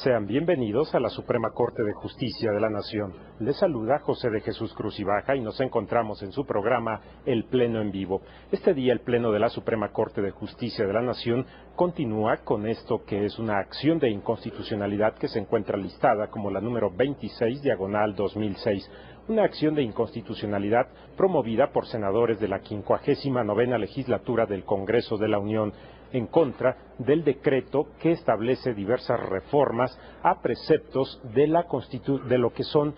Sean bienvenidos a la Suprema Corte de Justicia de la Nación. Les saluda José de Jesús Cruz y Baja y nos encontramos en su programa El Pleno en Vivo. Este día el Pleno de la Suprema Corte de Justicia de la Nación continúa con esto que es una acción de inconstitucionalidad que se encuentra listada como la número 26/2006. Una acción de inconstitucionalidad promovida por senadores de la 59ª legislatura del Congreso de la Unión en contra del decreto que establece diversas reformas a preceptos de lo que son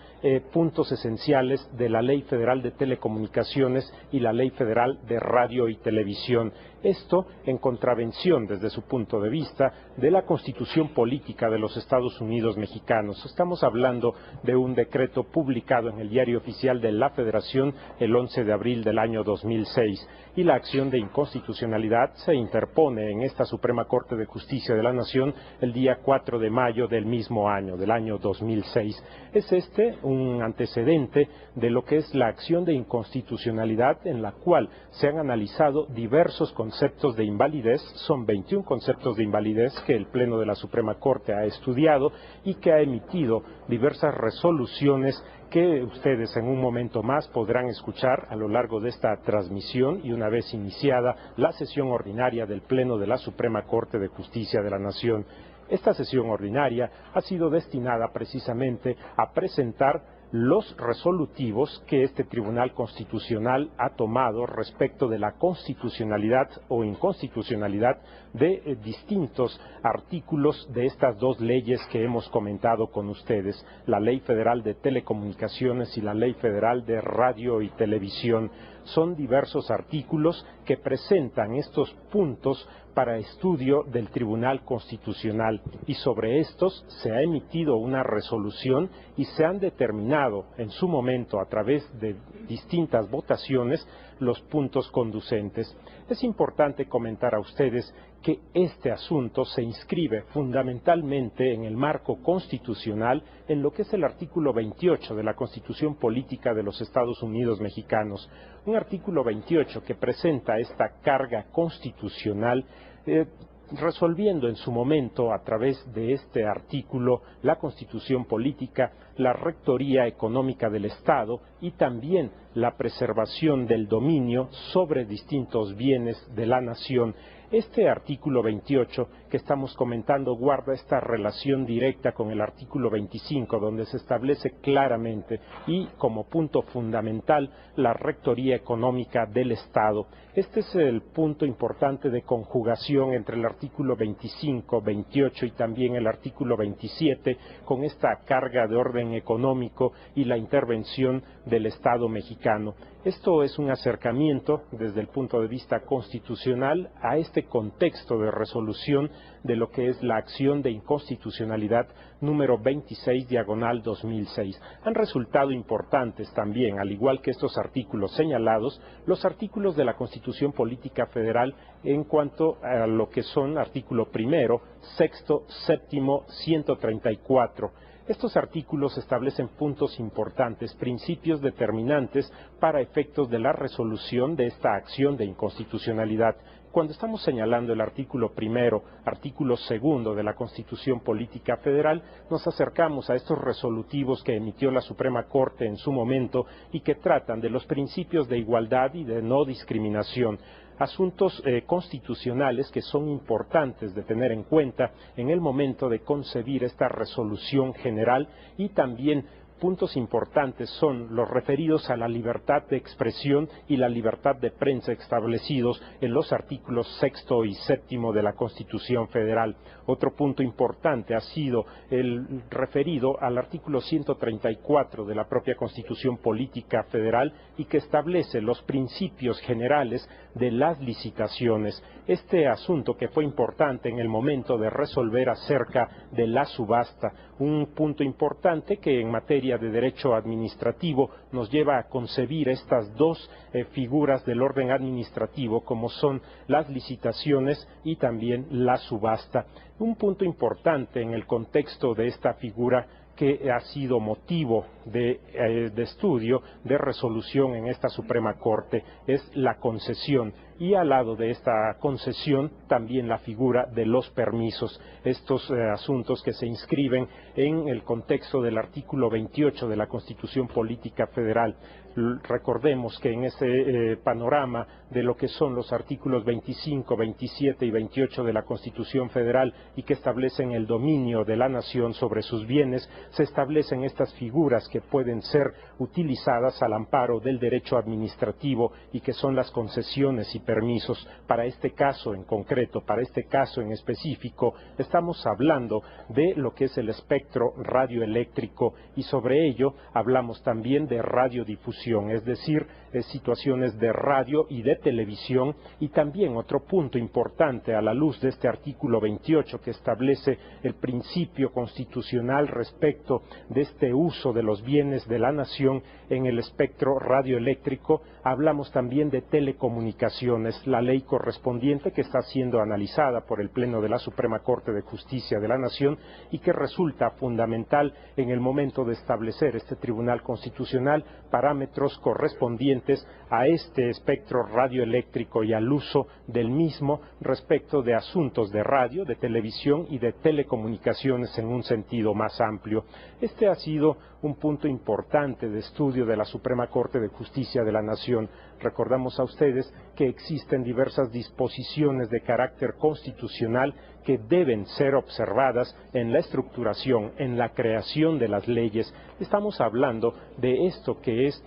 puntos esenciales de la Ley Federal de Telecomunicaciones y la Ley Federal de Radio y Televisión. Esto en contravención, desde su punto de vista, de la Constitución Política de los Estados Unidos Mexicanos. Estamos hablando de un decreto publicado en el Diario Oficial de la Federación el 11 de abril del año 2006, y la acción de inconstitucionalidad se interpone en esta Suprema Corte de Justicia de la Nación el día 4 de mayo del mismo año, del año 2006. Es este un antecedente de lo que es la acción de inconstitucionalidad en la cual se han analizado diversos conceptos de invalidez. Son 21 conceptos de invalidez que el Pleno de la Suprema Corte ha estudiado y que ha emitido diversas resoluciones que ustedes en un momento más podrán escuchar a lo largo de esta transmisión y una vez iniciada la sesión ordinaria del Pleno de la Suprema Corte de Justicia de la Nación. Esta sesión ordinaria ha sido destinada precisamente a presentar los resolutivos que este Tribunal Constitucional ha tomado respecto de la constitucionalidad o inconstitucionalidad de distintos artículos de estas dos leyes que hemos comentado con ustedes, la Ley Federal de Telecomunicaciones y la Ley Federal de Radio y Televisión. Son diversos artículos que presentan estos puntos para estudio del Tribunal Constitucional, y sobre estos se ha emitido una resolución y se han determinado en su momento a través de distintas votaciones los puntos conducentes. Es importante comentar a ustedes que este asunto se inscribe fundamentalmente en el marco constitucional, en lo que es el artículo 28 de la Constitución Política de los Estados Unidos Mexicanos. Un artículo 28 que presenta esta carga constitucional, resolviendo en su momento a través de este artículo la Constitución Política, la rectoría económica del Estado y también la preservación del dominio sobre distintos bienes de la nación. Este artículo 28 que estamos comentando guarda esta relación directa con el artículo 25, donde se establece claramente y como punto fundamental la rectoría económica del Estado. Este es el punto importante de conjugación entre el artículo 25, 28 y también el artículo 27, con esta carga de orden económico y la intervención del Estado mexicano. Esto es un acercamiento desde el punto de vista constitucional a este contexto de resolución de lo que es la acción de inconstitucionalidad número 26/2006. Han resultado importantes también, al igual que estos artículos señalados, los artículos de la Constitución Política Federal en cuanto a lo que son artículo primero, sexto, séptimo, 134. Estos artículos establecen puntos importantes, principios determinantes para efectos de la resolución de esta acción de inconstitucionalidad. Cuando estamos señalando el artículo primero, artículo segundo de la Constitución Política Federal, nos acercamos a estos resolutivos que emitió la Suprema Corte en su momento y que tratan de los principios de igualdad y de no discriminación. Asuntos constitucionales que son importantes de tener en cuenta en el momento de concebir esta resolución general, y también puntos importantes son los referidos a la libertad de expresión y la libertad de prensa establecidos en los artículos sexto y séptimo de la Constitución Federal. Otro punto importante ha sido el referido al artículo 134 de la propia Constitución Política Federal y que establece los principios generales de las licitaciones. Este asunto que fue importante en el momento de resolver acerca de la subasta, un punto importante que en materia de derecho administrativo nos lleva a concebir estas dos figuras del orden administrativo como son las licitaciones y también la subasta. Un punto importante en el contexto de esta figura que ha sido motivo de estudio, de resolución en esta Suprema Corte, es la concesión. Y al lado de esta concesión también la figura de los permisos, estos asuntos que se inscriben en el contexto del artículo 28 de la Constitución Política Federal. Recordemos que en ese panorama de lo que son los artículos 25, 27 y 28 de la Constitución Federal y que establecen el dominio de la nación sobre sus bienes, se establecen estas figuras que pueden ser utilizadas al amparo del derecho administrativo y que son las concesiones y permisos. Para este caso en concreto, para este caso en específico, estamos hablando de lo que es el espectro radioeléctrico y sobre ello hablamos también de radiodifusión, es decir, situaciones de radio y de televisión. Y también otro punto importante a la luz de este artículo 28 que establece el principio constitucional respecto de este uso de los bienes de la nación en el espectro radioeléctrico, hablamos también de telecomunicaciones, la ley correspondiente que está siendo analizada por el Pleno de la Suprema Corte de Justicia de la Nación y que resulta fundamental en el momento de establecer este Tribunal Constitucional parámetros correspondientes a este espectro radioeléctrico y al uso del mismo respecto de asuntos de radio, de televisión y de telecomunicaciones en un sentido más amplio. Este ha sido un punto importante de estudio de la Suprema Corte de Justicia de la Nación. Recordamos a ustedes que existen diversas disposiciones de carácter constitucional que deben ser observadas en la estructuración, en la creación de las leyes. Estamos hablando de esto que es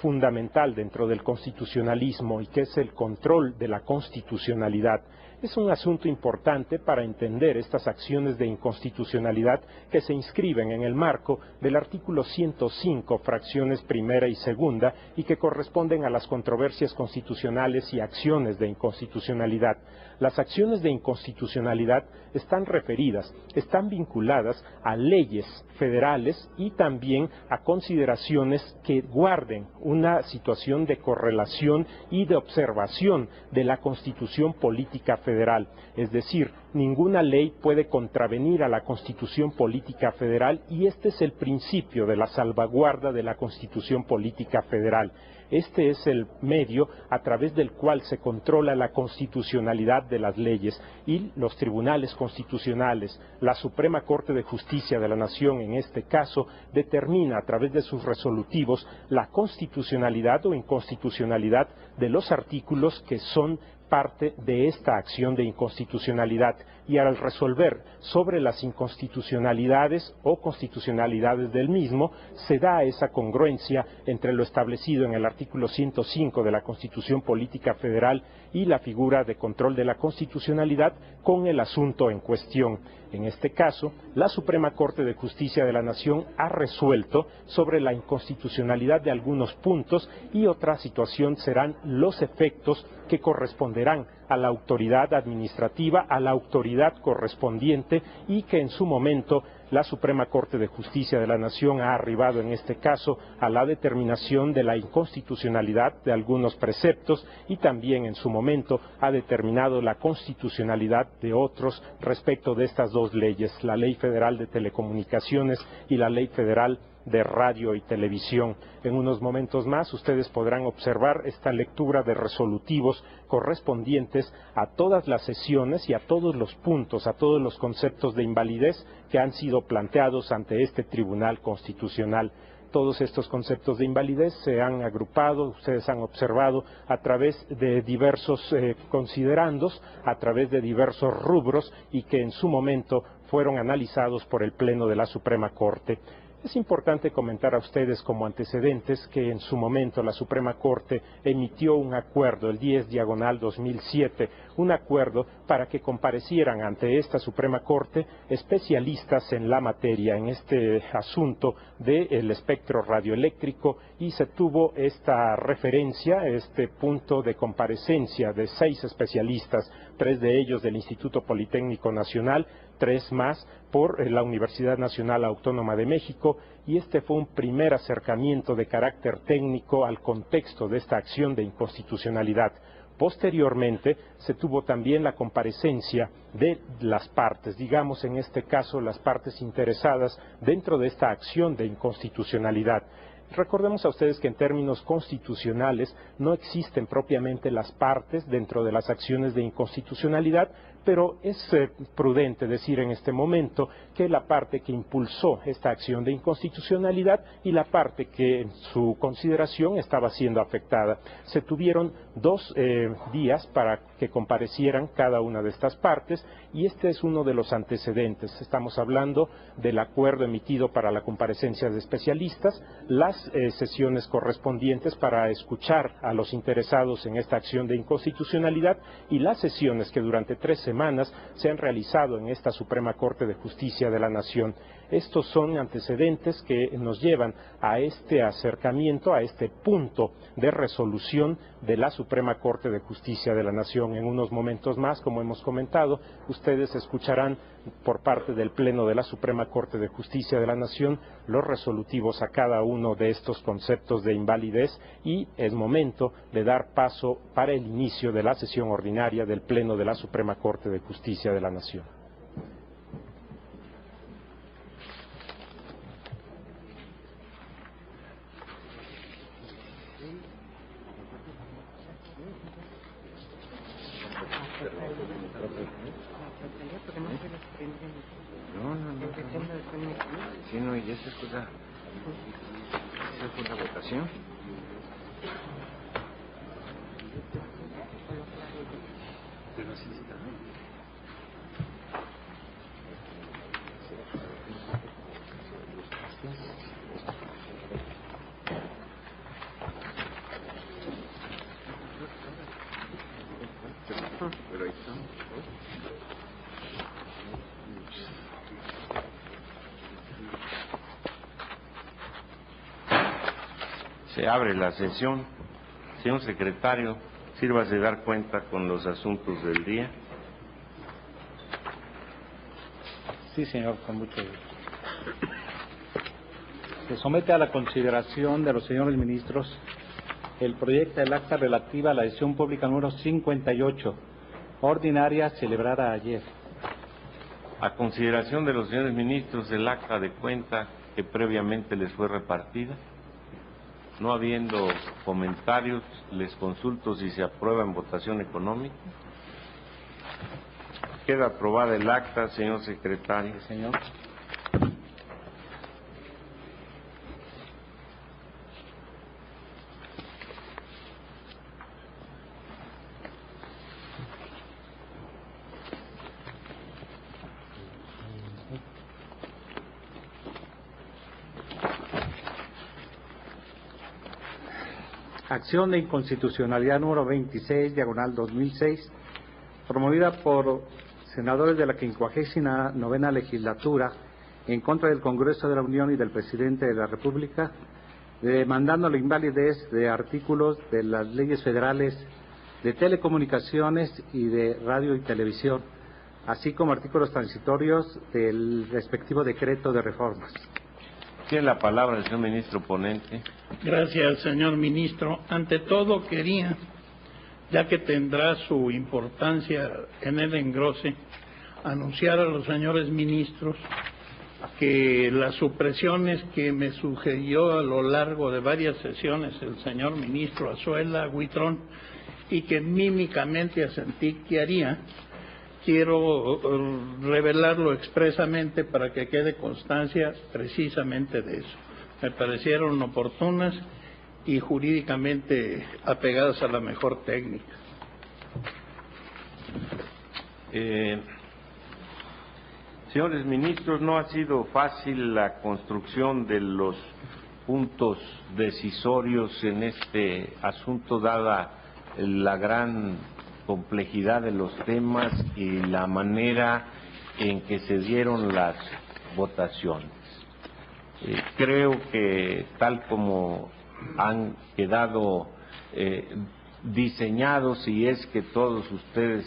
fundamental dentro del constitucionalismo y que es el control de la constitucionalidad. Es un asunto importante para entender estas acciones de inconstitucionalidad que se inscriben en el marco del artículo 105, fracciones primera y segunda, y que corresponden a las controversias constitucionales y acciones de inconstitucionalidad. Las acciones de inconstitucionalidad están referidas, están vinculadas a leyes federales y también a consideraciones que guarden una situación de correlación y de observación de la Constitución Política Federal. Es decir, ninguna ley puede contravenir a la Constitución Política Federal y este es el principio de la salvaguarda de la Constitución Política Federal. Este es el medio a través del cual se controla la constitucionalidad de las leyes y los tribunales constitucionales, la Suprema Corte de Justicia de la Nación en este caso, determina a través de sus resolutivos la constitucionalidad o inconstitucionalidad de los artículos que son parte de esta acción de inconstitucionalidad y al resolver sobre las inconstitucionalidades o constitucionalidades del mismo, se da esa congruencia entre lo establecido en el artículo 105 de la Constitución Política Federal y la figura de control de la constitucionalidad con el asunto en cuestión. En este caso, la Suprema Corte de Justicia de la Nación ha resuelto sobre la inconstitucionalidad de algunos puntos y otra situación serán los efectos que corresponderán a la autoridad administrativa, a la autoridad correspondiente y que en su momento la Suprema Corte de Justicia de la Nación ha arribado en este caso a la determinación de la inconstitucionalidad de algunos preceptos y también en su momento ha determinado la constitucionalidad de otros respecto de estas dos leyes, la Ley Federal de Telecomunicaciones y la Ley Federal de Radio y Televisión. En unos momentos más ustedes podrán observar esta lectura de resolutivos correspondientes a todas las sesiones y a todos los puntos, a todos los conceptos de invalidez que han sido planteados ante este Tribunal Constitucional. Todos estos conceptos de invalidez se han agrupado, ustedes han observado a través de diversos considerandos, a través de diversos rubros y que en su momento fueron analizados por el Pleno de la Suprema Corte. Es importante comentar a ustedes como antecedentes que en su momento la Suprema Corte emitió un acuerdo, el 10/2007, un acuerdo para que comparecieran ante esta Suprema Corte especialistas en la materia, en este asunto del espectro radioeléctrico y se tuvo esta referencia, este punto de comparecencia de 6 especialistas, 3 de ellos del Instituto Politécnico Nacional, 3 más por la Universidad Nacional Autónoma de México y este fue un primer acercamiento de carácter técnico al contexto de esta acción de inconstitucionalidad. Posteriormente se tuvo también la comparecencia de las partes, digamos en este caso las partes interesadas dentro de esta acción de inconstitucionalidad. Recordemos a ustedes que en términos constitucionales no existen propiamente las partes dentro de las acciones de inconstitucionalidad, pero es prudente decir en este momento que la parte que impulsó esta acción de inconstitucionalidad y la parte que en su consideración estaba siendo afectada. Se tuvieron 2 días para que comparecieran cada una de estas partes y este es uno de los antecedentes. Estamos hablando del acuerdo emitido para la comparecencia de especialistas, las sesiones correspondientes para escuchar a los interesados en esta acción de inconstitucionalidad y las sesiones que durante 3 semanas se han realizado en esta Suprema Corte de Justicia de la Nación. Estos son antecedentes que nos llevan a este acercamiento, a este punto de resolución de la Suprema Corte de Justicia de la Nación. En unos momentos más, como hemos comentado, ustedes escucharán por parte del Pleno de la Suprema Corte de Justicia de la Nación los resolutivos a cada uno de estos conceptos de invalidez y es momento de dar paso para el inicio de la sesión ordinaria del Pleno de la Suprema Corte de Justicia de la Nación. Sí, no, y esa fue la votación. Pero ahí está. Se abre la sesión. Señor secretario, sírvase de dar cuenta con los asuntos del día. Sí, señor, con mucho gusto. Se somete a la consideración de los señores ministros el proyecto del acta relativa a la sesión pública número 58, ordinaria, celebrada ayer. A consideración de los señores ministros el acta de cuenta que previamente les fue repartida. No habiendo comentarios, les consulto si se aprueba en votación económica. Queda aprobada el acta, señor secretario. Sí, señor. Acción de inconstitucionalidad número 26, diagonal 2006, promovida por senadores de la 59ª legislatura en contra del Congreso de la Unión y del Presidente de la República, demandando la invalidez de artículos de las leyes federales de telecomunicaciones y de radio y televisión, así como artículos transitorios del respectivo decreto de reformas. Tiene la palabra el señor ministro ponente. Gracias, señor ministro. Ante todo quería, ya que tendrá su importancia en el engrose, anunciar a los señores ministros que las supresiones que me sugirió a lo largo de varias sesiones el señor ministro Azuela Huitrón y que mímicamente asentí que haría, quiero revelarlo expresamente para que quede constancia precisamente de eso. Me parecieron oportunas y jurídicamente apegadas a la mejor técnica. Señores ministros, no ha sido fácil la construcción de los puntos decisorios en este asunto, dada la gran complejidad de los temas y la manera en que se dieron las votaciones. Creo que tal como han quedado diseñados, y es que todos ustedes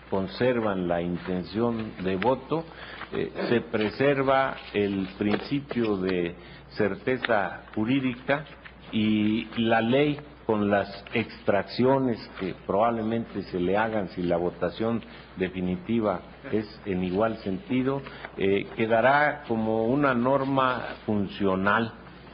conservan la intención de voto, se preserva el principio de certeza jurídica y la ley con las extracciones que probablemente se le hagan si la votación definitiva es en igual sentido, quedará como una norma funcional,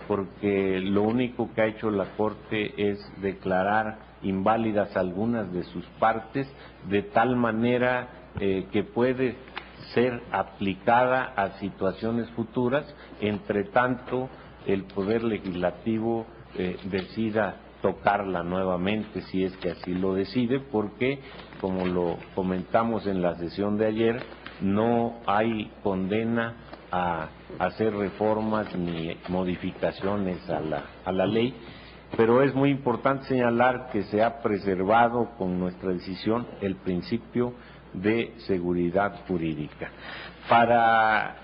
porque lo único que ha hecho la Corte es declarar inválidas algunas de sus partes, de tal manera que puede ser aplicada a situaciones futuras, entre tanto el Poder Legislativo decida tocarla nuevamente, si es que así lo decide, porque, como lo comentamos en la sesión de ayer, no hay condena a hacer reformas ni modificaciones a la ley, pero es muy importante señalar que se ha preservado con nuestra decisión el principio de seguridad jurídica. Para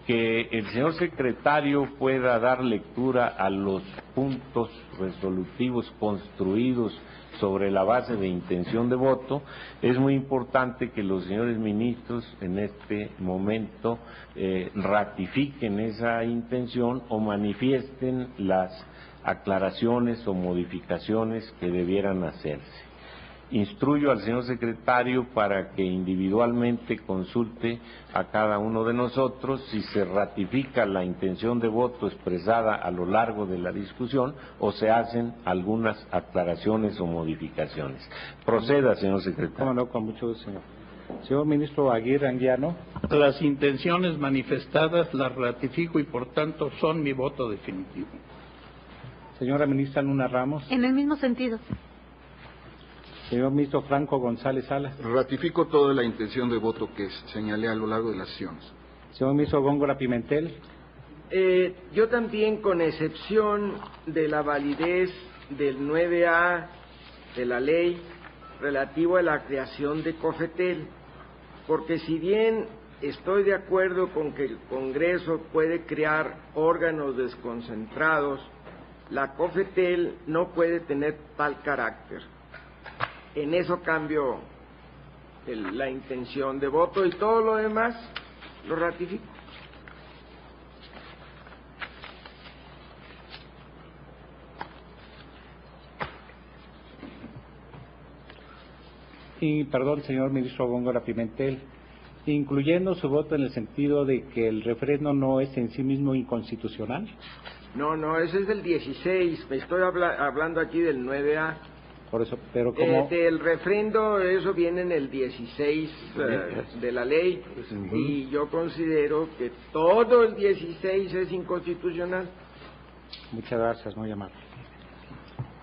que el señor secretario pueda dar lectura a los puntos resolutivos construidos sobre la base de intención de voto, es muy importante que los señores ministros en este momento ratifiquen esa intención o manifiesten las aclaraciones o modificaciones que debieran hacerse. Instruyo al señor secretario para que individualmente consulte a cada uno de nosotros si se ratifica la intención de voto expresada a lo largo de la discusión o se hacen algunas aclaraciones o modificaciones. Proceda, señor secretario. Cómo no, con mucho gusto, señor. Señor ministro Aguirre Anguiano. Las intenciones manifestadas las ratifico y por tanto son mi voto definitivo. Señora ministra Luna Ramos. En el mismo sentido. Señor ministro Franco González Salas. Ratifico toda la intención de voto que señalé a lo largo de las sesiones. Señor ministro Góngora Pimentel. Yo también, con excepción de la validez del 9A de la ley relativo a la creación de COFETEL, porque si bien estoy de acuerdo con que el Congreso puede crear órganos desconcentrados, la COFETEL no puede tener tal carácter. En eso cambio la intención de voto y todo lo demás lo ratifico. Y perdón, señor ministro Góngora Pimentel, incluyendo su voto en el sentido de que el referendo no es en sí mismo inconstitucional. No, ese es del 16, me estoy hablando aquí del 9A. Por eso, pero como el refrendo, eso viene en el 16 de la ley, y yo considero que todo el 16 es inconstitucional. Muchas gracias, muy amable.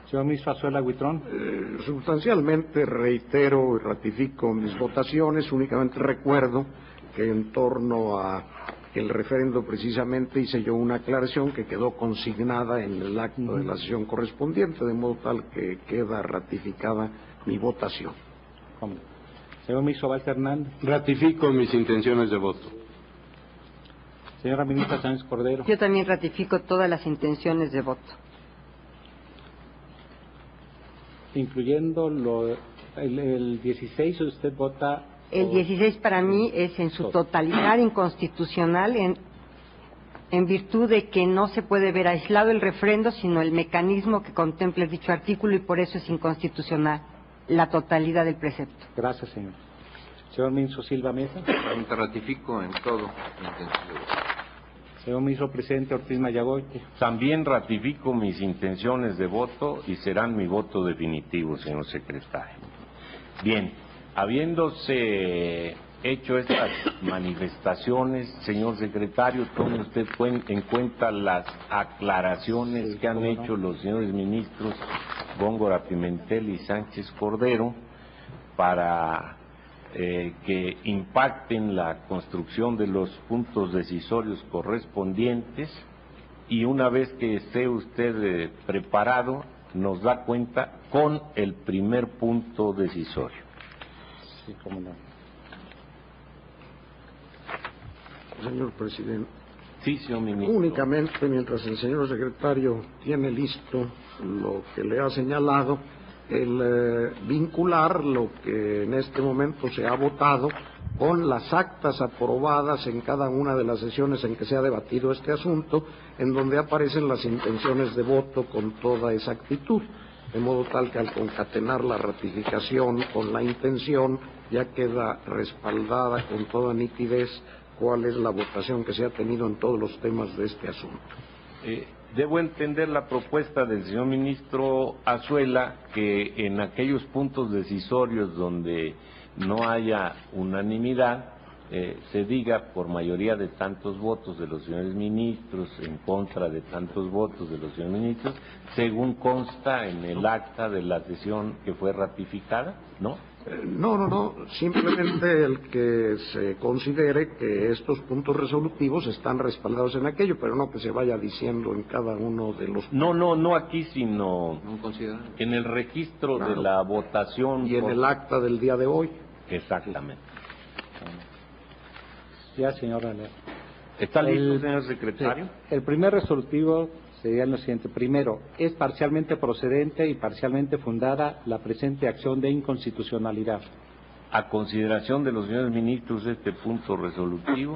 Señor ministro Azuela Huitrón. Sustancialmente reitero y ratifico mis votaciones, únicamente recuerdo que en torno a el referendo precisamente hice yo una aclaración que quedó consignada en el acto de la sesión correspondiente, de modo tal que queda ratificada mi votación. ¿Cómo? Señor ministro Walter Hernández. Ratifico mis intenciones de voto. Señora ministra Sánchez Cordero. Yo también ratifico todas las intenciones de voto. Incluyendo el 16, usted vota... El 16 para mí es en su totalidad inconstitucional en virtud de que no se puede ver aislado el refrendo, sino el mecanismo que contempla dicho artículo, y por eso es inconstitucional la totalidad del precepto. Gracias, señor. Señor ministro Silva Mesa. Te ratifico en todo la intención de voto. Señor ministro presidente Ortiz Mayagoite. También ratifico mis intenciones de voto y serán mi voto definitivo, señor secretario. Bien, habiéndose hecho estas manifestaciones, señor secretario, tome usted en cuenta las aclaraciones que han hecho los señores ministros Góngora Pimentel y Sánchez Cordero para que impacten la construcción de los puntos decisorios correspondientes, y una vez que esté usted preparado nos da cuenta con el primer punto decisorio. Sí, cómo no. Señor presidente. Sí, señor ministro. Únicamente, mientras el señor secretario tiene listo lo que le ha señalado, el vincular lo que en este momento se ha votado con las actas aprobadas en cada una de las sesiones en que se ha debatido este asunto, en donde aparecen las intenciones de voto con toda exactitud. de modo tal que al concatenar la ratificación con la intención ya queda respaldada con toda nitidez cuál es la votación que se ha tenido en todos los temas de este asunto. Debo entender la propuesta del señor ministro Azuela, que en aquellos puntos decisorios donde no haya unanimidad, se diga por mayoría de tantos votos de los señores ministros en contra de tantos votos de los señores ministros, según consta en el acta de la sesión que fue ratificada, ¿no? No, simplemente el que se considere que estos puntos resolutivos están respaldados en aquello, pero no que se vaya diciendo en cada uno de los... No aquí, sino en el registro de la votación. Y en el acta del día de hoy. Exactamente. Ya, señora. ¿Está listo, señor secretario? Sí. El primer resolutivo sería lo siguiente. Primero, es parcialmente procedente y parcialmente fundada la presente acción de inconstitucionalidad. A consideración de los señores ministros este punto resolutivo,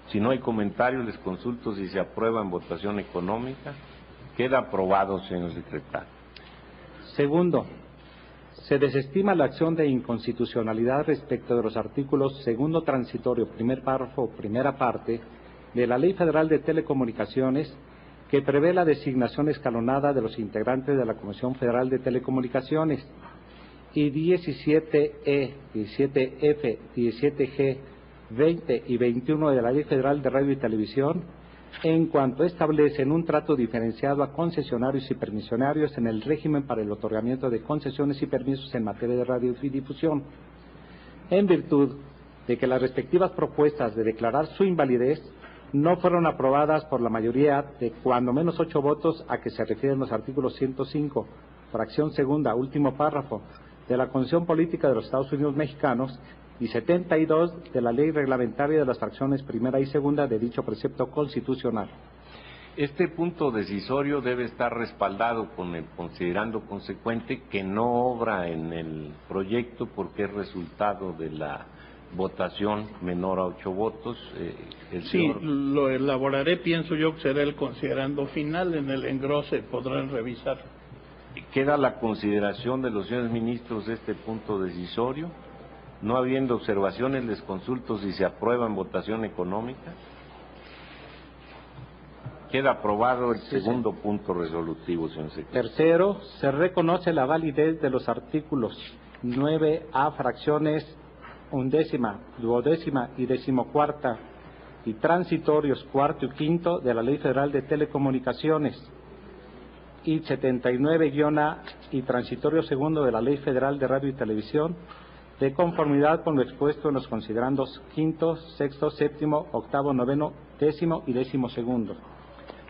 si no hay comentarios, les consulto si se aprueba en votación económica. Queda aprobado, señor secretario. Segundo, se desestima la acción de inconstitucionalidad respecto de los artículos segundo transitorio, primer párrafo, primera parte, de la Ley Federal de Telecomunicaciones, que prevé la designación escalonada de los integrantes de la Comisión Federal de Telecomunicaciones, y 17E, 17F, 17G, 20 y 21 de la Ley Federal de Radio y Televisión, en cuanto establecen un trato diferenciado a concesionarios y permisionarios en el régimen para el otorgamiento de concesiones y permisos en materia de radiodifusión, en virtud de que las respectivas propuestas de declarar su invalidez no fueron aprobadas por la mayoría de cuando menos 8 votos a que se refieren los artículos 105, fracción segunda, último párrafo, de la Constitución Política de los Estados Unidos Mexicanos y 72 de la Ley Reglamentaria de las fracciones primera y segunda de dicho precepto constitucional. Este punto decisorio debe estar respaldado considerando consecuente que no obra en el proyecto porque es resultado de la votación menor a 8 votos. Sí, lo elaboraré, pienso yo que será el considerando final, en el engrose podrán revisar. Queda la consideración de los señores ministros de este punto decisorio. No habiendo observaciones, les consulto si se aprueba en votación económica. Queda aprobado el segundo punto resolutivo, señor secretario. Tercero, se reconoce la validez de los artículos 9A, fracciones undécima, duodécima y decimocuarta y transitorios cuarto y quinto de la Ley Federal de Telecomunicaciones y 79-A y transitorio segundo de la Ley Federal de Radio y Televisión, de conformidad con lo expuesto en los considerandos quinto, sexto, séptimo, octavo, noveno, décimo y décimo segundo.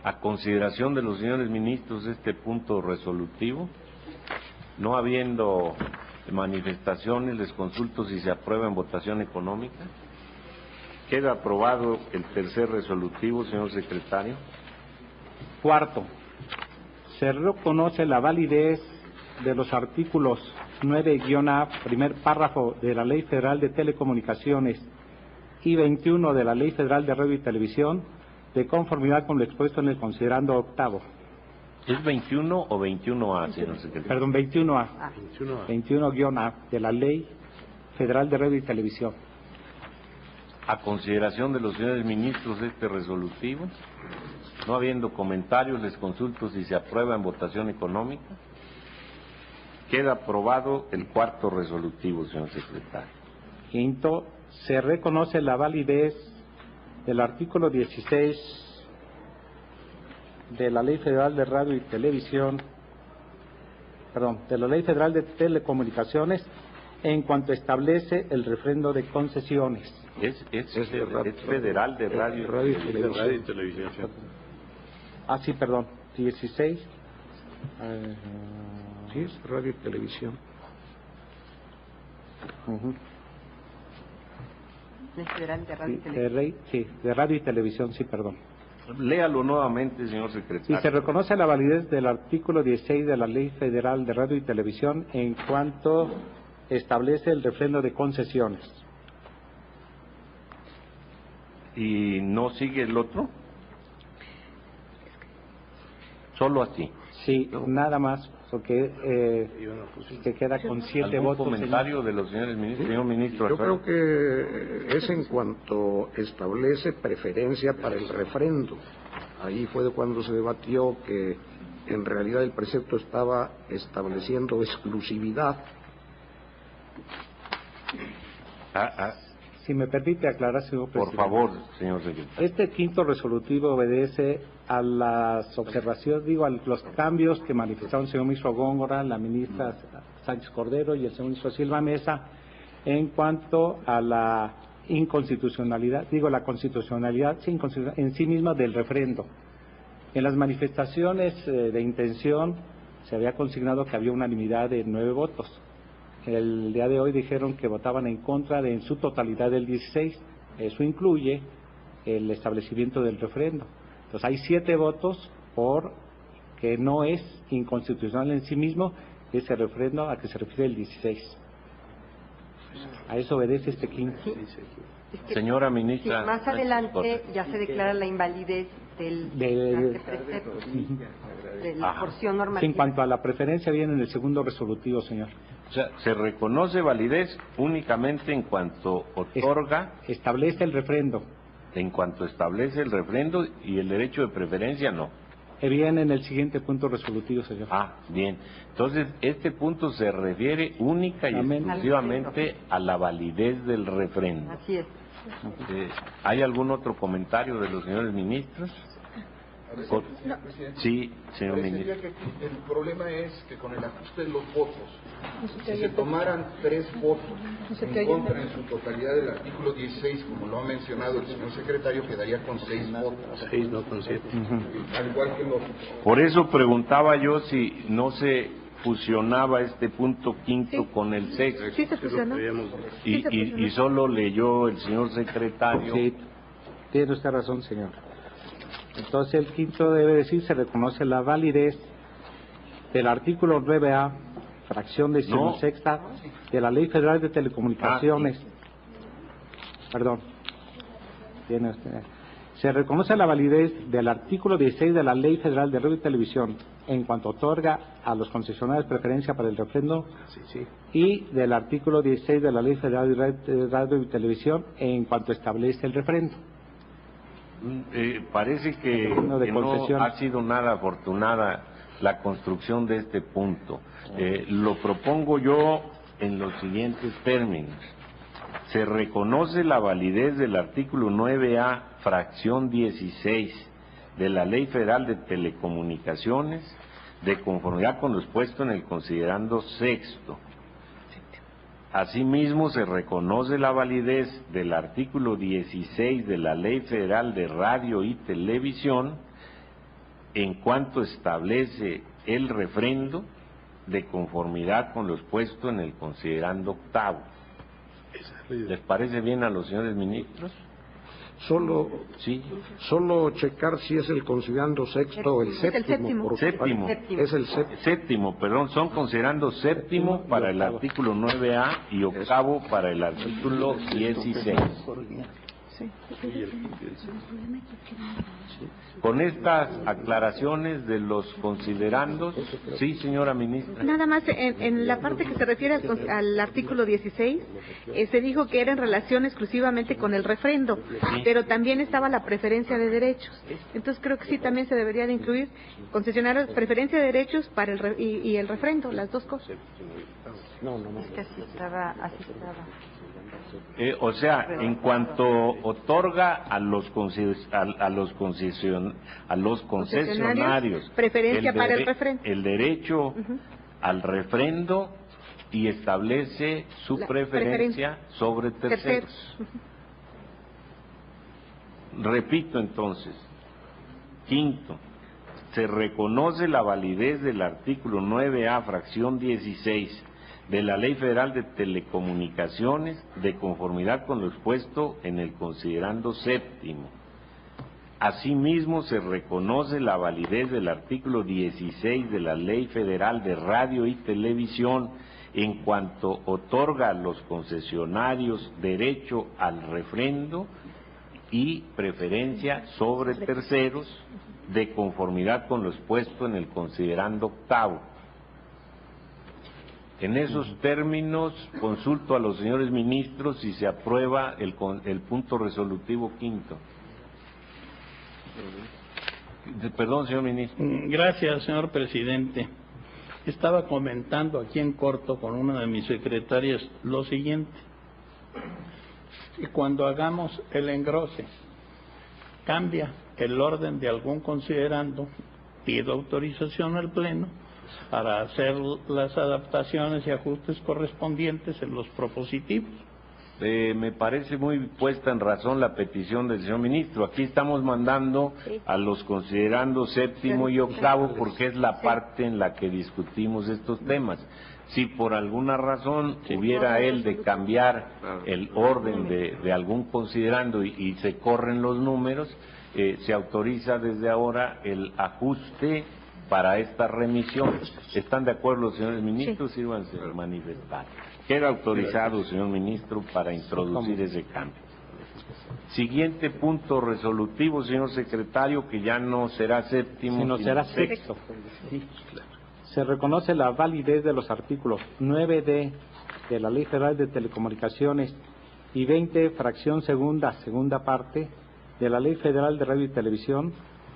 A consideración de los señores ministros de este punto resolutivo, no habiendo manifestaciones, les consulto si se aprueba en votación económica. Queda aprobado el tercer resolutivo, señor secretario. Cuarto, se reconoce la validez de los artículos 9-A, primer párrafo de la Ley Federal de Telecomunicaciones y 21 de la Ley Federal de Radio y Televisión, de conformidad con lo expuesto en el considerando octavo. ¿Es 21 o 21A, señor secretario? Perdón, 21A. 21A de la Ley Federal de Radio y Televisión. A consideración de los señores ministros de este resolutivo, no habiendo comentarios, les consulto si se aprueba en votación económica. Queda aprobado el cuarto resolutivo, señor secretario. Quinto, se reconoce la validez del artículo 16 de la Ley Federal de Radio y Televisión, de la Ley Federal de Telecomunicaciones, en cuanto establece el refrendo de concesiones. Es federal de radio y televisión. Ah, sí, perdón, 16. Sí, es radio y televisión. ¿Es federal de radio y televisión? Sí, de radio y televisión, sí, perdón. Léalo nuevamente, señor secretario. Y se reconoce la validez del artículo 16 de la Ley Federal de Radio y Televisión en cuanto establece el refrendo de concesiones. ¿Y no sigue el otro? Solo así. Sí, nada más, porque se queda con 7 ¿Algún votos. comentario de los señores ministros? Señor ministro. Yo creo que es en cuanto establece preferencia para el refrendo. Ahí fue de cuando se debatió que en realidad el precepto estaba estableciendo exclusividad. Si me permite aclarar, señor presidente. Por favor, señor secretario. Este quinto resolutivo obedece a las observaciones, a los cambios que manifestaron el señor ministro Góngora, la ministra Sánchez Cordero y el señor ministro Silva Mesa en cuanto a la inconstitucionalidad, la constitucionalidad en sí misma del refrendo. En las manifestaciones de intención se había consignado que había unanimidad de 9 votos. El día de hoy dijeron que votaban en contra en su totalidad del 16. Eso incluye el establecimiento del refrendo. Entonces hay 7 votos por que no es inconstitucional en sí mismo ese refrendo a que se refiere el 16. A eso obedece este quinto. Señora ministra. Sí, más adelante ya se declara la invalidez de la porción normativa. En cuanto a la preferencia viene en el segundo resolutivo, señor. O sea, se reconoce validez únicamente en cuanto otorga... Establece el refrendo. En cuanto establece el refrendo y el derecho de preferencia no. Viene en el siguiente punto resolutivo, señor. Bien. Entonces, este punto se refiere única y exclusivamente a la validez del refrendo. Así es. ¿Hay algún otro comentario de los señores ministros? Sí, señor ministro. Que el problema es que con el ajuste de los votos, si se tomaran 3 votos en contra en su totalidad del artículo 16, como lo ha mencionado el señor secretario, quedaría con 6 votos. 6, no con 7. Al igual que los... Por eso preguntaba yo si no se fusionaba este punto quinto con el sexto. Sí se fusionó. Y solo leyó el señor secretario. Sí, tiene usted razón, señor. Entonces el quinto debe decir, se reconoce la validez del artículo 9A, fracción 16 de la Ley Federal de Telecomunicaciones. Perdón. Tiene usted. Se reconoce la validez del artículo 16 de la Ley Federal de Radio y Televisión en cuanto otorga a los concesionarios preferencia para el refrendo y del artículo 16 de la Ley Federal de Radio y Televisión en cuanto establece el refrendo. Parece que no ha sido nada afortunada la construcción de este punto. Lo propongo yo en los siguientes términos. Se reconoce la validez del artículo 9A, fracción 16 de la Ley Federal de Telecomunicaciones, de conformidad con lo expuesto en el considerando sexto. Asimismo, se reconoce la validez del artículo 16 de la Ley Federal de Radio y Televisión en cuanto establece el refrendo de conformidad con lo expuesto en el considerando octavo. ¿Les parece bien a los señores ministros? Solo checar si es el considerando sexto o el séptimo. Es el séptimo, perdón, son considerando séptimo para el artículo 9A y octavo para el artículo 16. Con estas aclaraciones de los considerandos, sí, señora ministra. Nada más, en la parte que se refiere al artículo 16, se dijo que era en relación exclusivamente con el refrendo, pero también estaba la preferencia de derechos. Entonces creo que sí, también se debería de incluir concesionarios, preferencia de derechos para y el refrendo, las dos cosas. No. Es que así estaba. O sea, en cuanto otorga a los concesionarios preferencia para el refrendo, el derecho al refrendo y establece su preferencia sobre terceros. Repito entonces, quinto, se reconoce la validez del artículo 9A, fracción 16 de la Ley Federal de Telecomunicaciones de conformidad con lo expuesto en el considerando séptimo. Asimismo, se reconoce la validez del artículo 16 de la Ley Federal de Radio y Televisión en cuanto otorga a los concesionarios derecho al refrendo y preferencia sobre terceros de conformidad con lo expuesto en el considerando octavo. En esos términos, consulto a los señores ministros si se aprueba el punto resolutivo quinto. Perdón, señor ministro. Gracias, señor presidente. Estaba comentando aquí en corto con una de mis secretarias lo siguiente. Y cuando hagamos el engrose, cambia el orden de algún considerando, pido autorización al Pleno para hacer las adaptaciones y ajustes correspondientes en los propositivos. Me parece muy puesta en razón la petición del señor ministro. Aquí estamos mandando a los considerando séptimo y octavo porque es la parte en la que discutimos estos temas. Si por alguna razón hubiera él de cambiar el orden de algún considerando y se corren los números, se autoriza desde ahora el ajuste para esta remisión. ¿Están de acuerdo los señores ministros? Sírvanse a manifestar. Queda autorizado, señor ministro, para introducir ese cambio. Siguiente punto resolutivo, señor secretario, que ya no será séptimo, sino será sexto. Se reconoce la validez de los artículos 9D de la Ley Federal de Telecomunicaciones y 20, fracción segunda parte, de la Ley Federal de Radio y Televisión,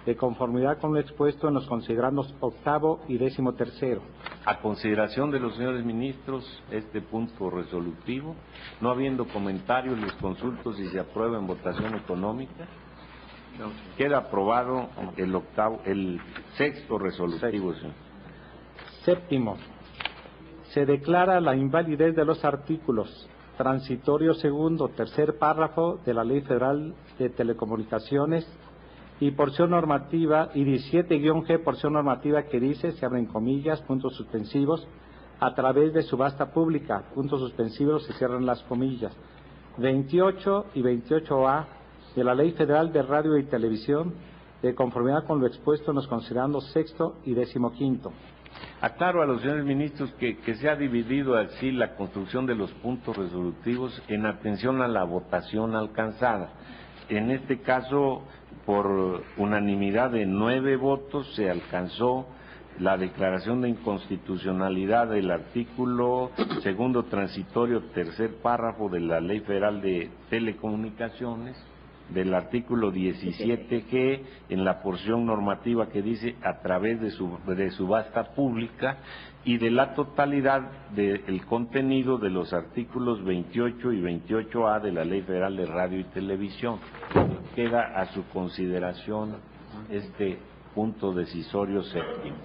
de conformidad con lo expuesto en los considerandos octavo y 13º. A consideración de los señores ministros, este punto resolutivo, no habiendo comentarios, les consulto si se aprueba en votación económica. Queda aprobado el sexto resolutivo, señor. Séptimo, se declara la invalidez de los artículos transitorio segundo, tercer párrafo de la Ley Federal de Telecomunicaciones y porción normativa, y 17-G, porción normativa que dice, se abren comillas, puntos suspensivos, a través de subasta pública, puntos suspensivos, se cierran las comillas. 28 y 28A de la Ley Federal de Radio y Televisión, de conformidad con lo expuesto en los considerandos sexto y 15º. Aclaro a los señores ministros que se ha dividido así la construcción de los puntos resolutivos en atención a la votación alcanzada. En este caso, por unanimidad de 9 votos, se alcanzó la declaración de inconstitucionalidad del artículo segundo transitorio tercer párrafo de la Ley Federal de Telecomunicaciones, del artículo 17G en la porción normativa que dice a través de subasta pública, y de la totalidad del contenido de los artículos 28 y 28A de la Ley Federal de Radio y Televisión. Queda a su consideración este punto decisorio séptimo.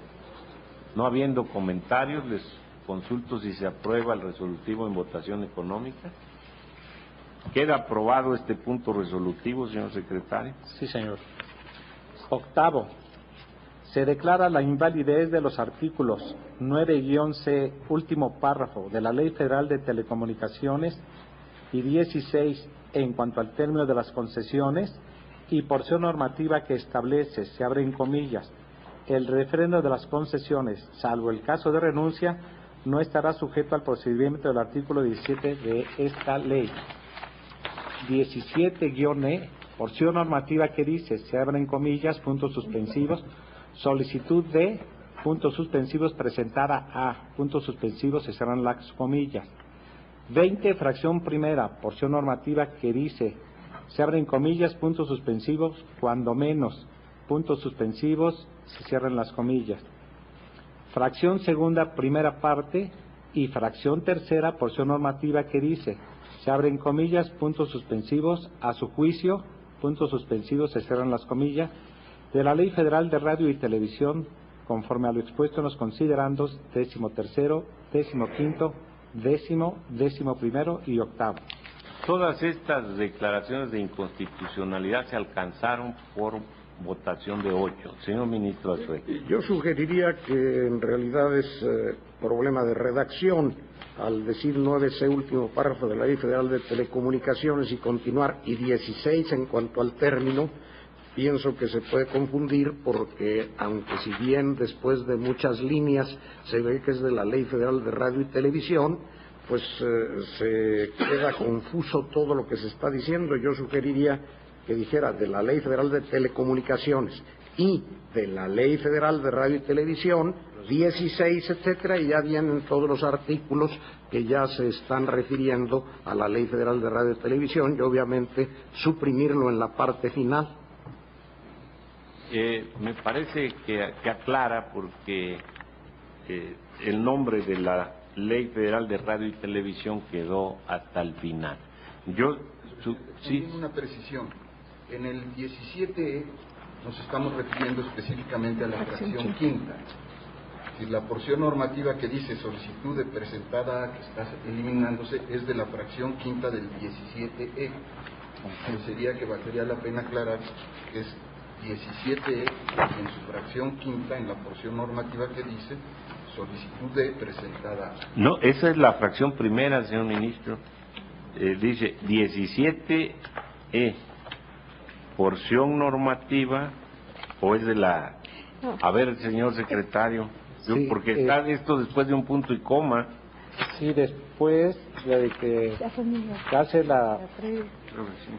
No habiendo comentarios, les consulto si se aprueba el resolutivo en votación económica. ¿Queda aprobado este punto resolutivo, señor secretario? Sí, señor. Octavo, se declara la invalidez de los artículos 9-C, último párrafo, de la Ley Federal de Telecomunicaciones y 16 en cuanto al término de las concesiones y porción normativa que establece, se abren comillas, el refrendo de las concesiones, salvo el caso de renuncia, no estará sujeto al procedimiento del artículo 17 de esta ley. 17-E, porción normativa que dice, se abren comillas, puntos suspensivos, solicitud de, puntos suspensivos, presentada a, puntos suspensivos, se cierran las comillas. 20, fracción primera, porción normativa que dice, se abren comillas, puntos suspensivos, cuando menos, puntos suspensivos, se cierran las comillas. Fracción segunda, primera parte, y fracción tercera, porción normativa que dice, se abren comillas, puntos suspensivos, a su juicio, puntos suspensivos, se cierran las comillas, de la Ley Federal de Radio y Televisión, conforme a lo expuesto en los considerandos 13º, 15º, 11º y 8º. Todas estas declaraciones de inconstitucionalidad se alcanzaron por votación de 8. Señor ministro Azuela. Yo sugeriría que en realidad es problema de redacción. Al decir 9C, último párrafo de la Ley Federal de Telecomunicaciones y continuar, y 16 en cuanto al término, pienso que se puede confundir porque, aunque si bien después de muchas líneas se ve que es de la Ley Federal de Radio y Televisión, pues se queda confuso todo lo que se está diciendo. Yo sugeriría que dijera de la Ley Federal de Telecomunicaciones y de la Ley Federal de Radio y Televisión, 16, etcétera, y ya vienen todos los artículos que ya se están refiriendo a la Ley Federal de Radio y Televisión, y obviamente suprimirlo en la parte final. Me parece que aclara, porque el nombre de la Ley Federal de Radio y Televisión quedó hasta el final. Sí. Una precisión. En el 17E nos estamos refiriendo específicamente a la fracción quinta. Si la porción normativa que dice solicitud de presentada que está eliminándose es de la fracción quinta del 17E. Sería que valdría la pena aclarar que es 17E en su fracción quinta, en la porción normativa que dice solicitud de presentada. No, esa es la fracción primera, señor ministro. Dice 17E, porción normativa, o es de la... A ver, señor secretario, sí, porque está esto después de un punto y coma. Sí, después de que se hace la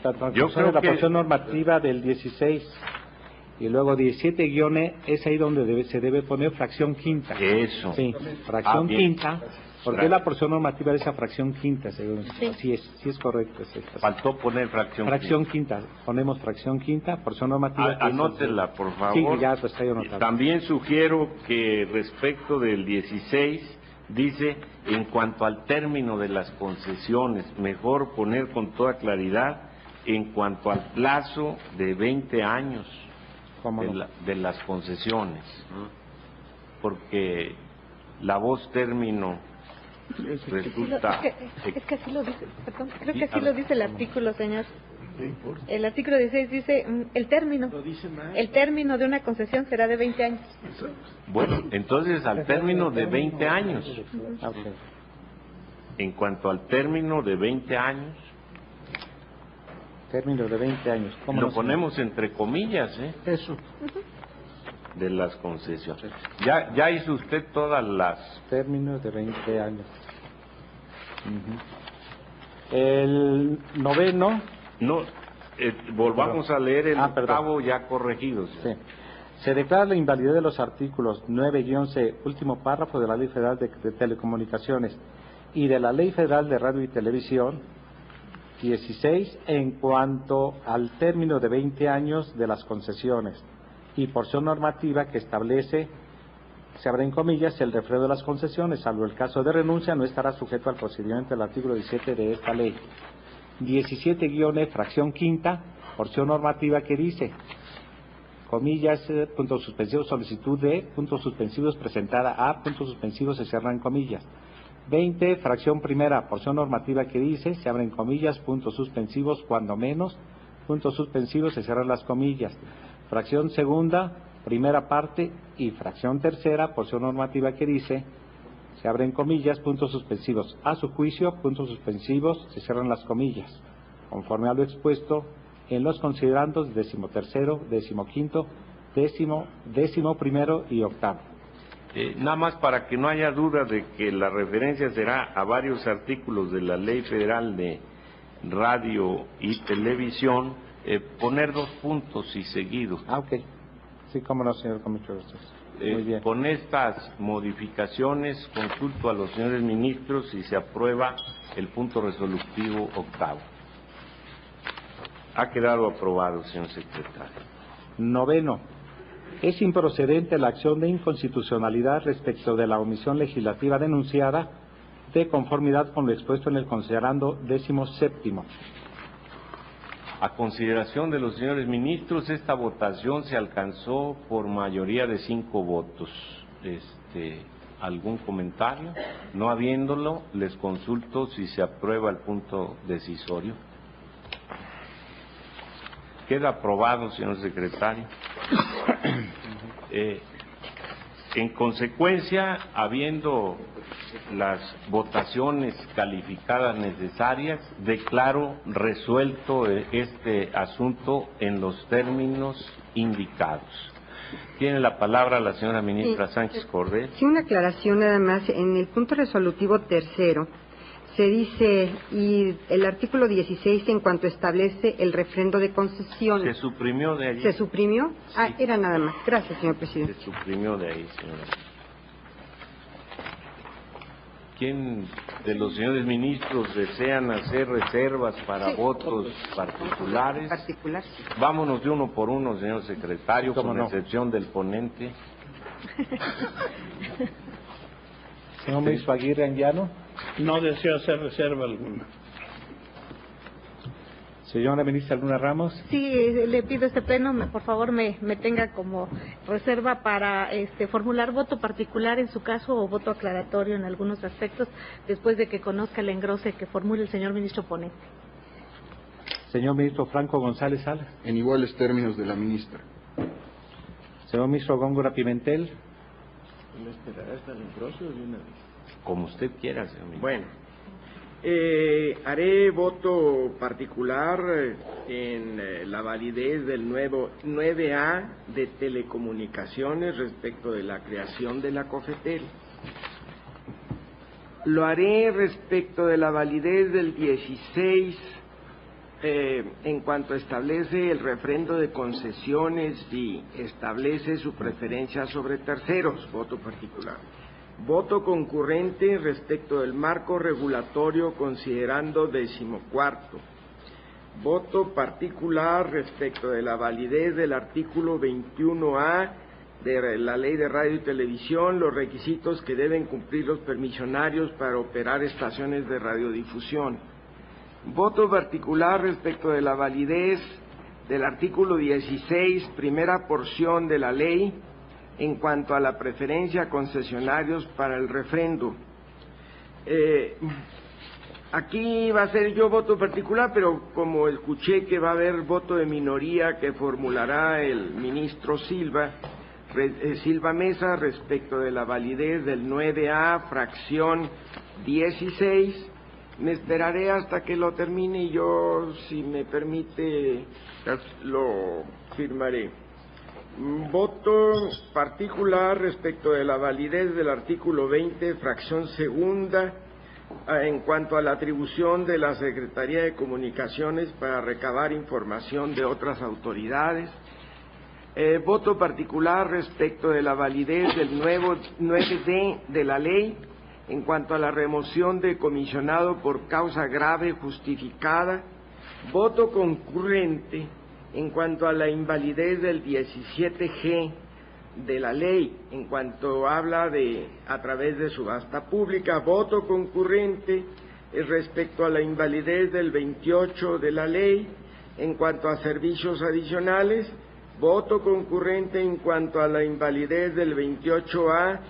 transcripción de la porción normativa del 16 y luego 17 guiones, es ahí donde se debe poner fracción quinta. Eso. Sí, fracción quinta, porque es la porción normativa de esa fracción quinta, según. Sí. Sí es correcto. Faltó poner fracción quinta. Ponemos fracción quinta, porción normativa. Anótela, por favor. Sí, ya está anotado. También sugiero que respecto del 16, dice, en cuanto al término de las concesiones, mejor poner con toda claridad, en cuanto al plazo de 20 años de las concesiones, porque la voz término resulta... Es que así lo dice, perdón, creo que así lo dice el artículo, señor. El artículo 16 dice el término de una concesión será de 20 años. Bueno, entonces al término de 20 años. En cuanto al término de 20 años. Término de 20 años. Lo ponemos entre comillas, Eso. De las concesiones. Ya hizo usted todas las... Términos de 20 años. El noveno... No, volvamos a leer el octavo ya corregido. Sí. Se declara la invalidez de los artículos 9-C, último párrafo de la Ley Federal de Telecomunicaciones y de la Ley Federal de Radio y Televisión, 16, en cuanto al término de 20 años de las concesiones y porción normativa que establece, se abre en comillas, el refrendo de las concesiones, salvo el caso de renuncia, no estará sujeto al procedimiento del artículo 17 de esta ley. 17 fracción quinta, porción normativa que dice, comillas, puntos suspensivos, solicitud de, puntos suspensivos presentada a, puntos suspensivos, se cierran comillas. 20, fracción primera, porción normativa que dice, se abren comillas, puntos suspensivos, cuando menos, puntos suspensivos, se cierran las comillas. Fracción segunda, primera parte, y fracción tercera, porción normativa que dice, se abren comillas, puntos suspensivos, a su juicio, puntos suspensivos, se cierran las comillas, conforme a lo expuesto en los considerandos 13º, 15º, 11º y 8º. Nada más para que no haya duda de que la referencia será a varios artículos de la Ley Federal de Radio y Televisión, poner 2 puntos y seguidos. Ok. Sí, cómo no, señor, con mucho gusto. Muy bien. Con estas modificaciones consulto a los señores ministros si se aprueba el punto resolutivo 8º. Ha quedado aprobado, señor secretario. Noveno. Es improcedente la acción de inconstitucionalidad respecto de la omisión legislativa denunciada de conformidad con lo expuesto en el considerando 17º. A consideración de los señores ministros, esta votación se alcanzó por mayoría de 5 votos. ¿Algún comentario? No habiéndolo, les consulto si se aprueba el punto decisorio. Queda aprobado, señor secretario. En consecuencia, habiendo las votaciones calificadas necesarias, declaro resuelto este asunto en los términos indicados. Tiene la palabra la señora ministra Sánchez Cordero. Sí, una aclaración nada más. En el punto resolutivo 3º Se dice, y el artículo 16 en cuanto establece el refrendo de concesión. Se suprimió de allí. ¿Se suprimió? Sí. Ah, era nada más. Gracias, señor presidente. Se suprimió de ahí, señora. ¿Quién de los señores ministros desean hacer reservas para votos particulares? Particular. Vámonos de uno por uno, señor secretario, con excepción del ponente. Señor ministro Aguirre Anguiano. No deseo hacer reserva alguna. Señora ministra Luna Ramos. Sí, le pido este pleno, por favor, me tenga como reserva para formular voto particular en su caso o voto aclaratorio en algunos aspectos, después de que conozca el engrose que formule el señor ministro ponente. Señor ministro Franco González Salas. En iguales términos de la ministra. Señor ministro Góngora Pimentel. ¿Me esperará hasta el engrose o de una vez? Como usted quiera, señor ministro. Bueno, haré voto particular en la validez del nuevo 9A de telecomunicaciones respecto de la creación de la COFETEL. Lo haré respecto de la validez del 16 en cuanto establece el refrendo de concesiones y establece su preferencia sobre terceros, voto particular. Voto concurrente respecto del marco regulatorio considerando 14º. Voto particular respecto de la validez del artículo 21A de la Ley de Radio y Televisión, los requisitos que deben cumplir los permisionarios para operar estaciones de radiodifusión. Voto particular respecto de la validez del artículo 16, primera porción de la ley, en cuanto a la preferencia a concesionarios para el refrendo. Aquí va a ser yo voto particular, pero como escuché que va a haber voto de minoría que formulará el ministro Silva Mesa respecto de la validez del 9A, fracción 16, me esperaré hasta que lo termine y yo, si me permite, lo firmaré. Voto particular respecto de la validez del artículo 20, fracción segunda, en cuanto a la atribución de la Secretaría de Comunicaciones para recabar información de otras autoridades. Voto particular respecto de la validez del nuevo 9D de la ley, en cuanto a la remoción de comisionado por causa grave justificada. Voto concurrente en cuanto a la invalidez del 17G de la ley, en cuanto habla de a través de subasta pública. Voto concurrente respecto a la invalidez del 28 de la ley, en cuanto a servicios adicionales. Voto concurrente en cuanto a la invalidez del 28A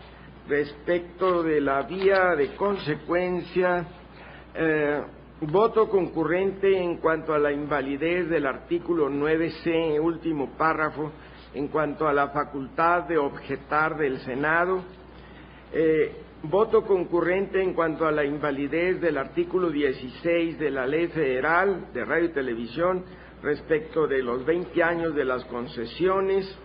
respecto de la vía de consecuencia. Voto concurrente en cuanto a la invalidez del artículo 9C, último párrafo, en cuanto a la facultad de objetar del Senado. Voto concurrente en cuanto a la invalidez del artículo 16 de la Ley Federal de Radio y Televisión respecto de los 20 años de las concesiones.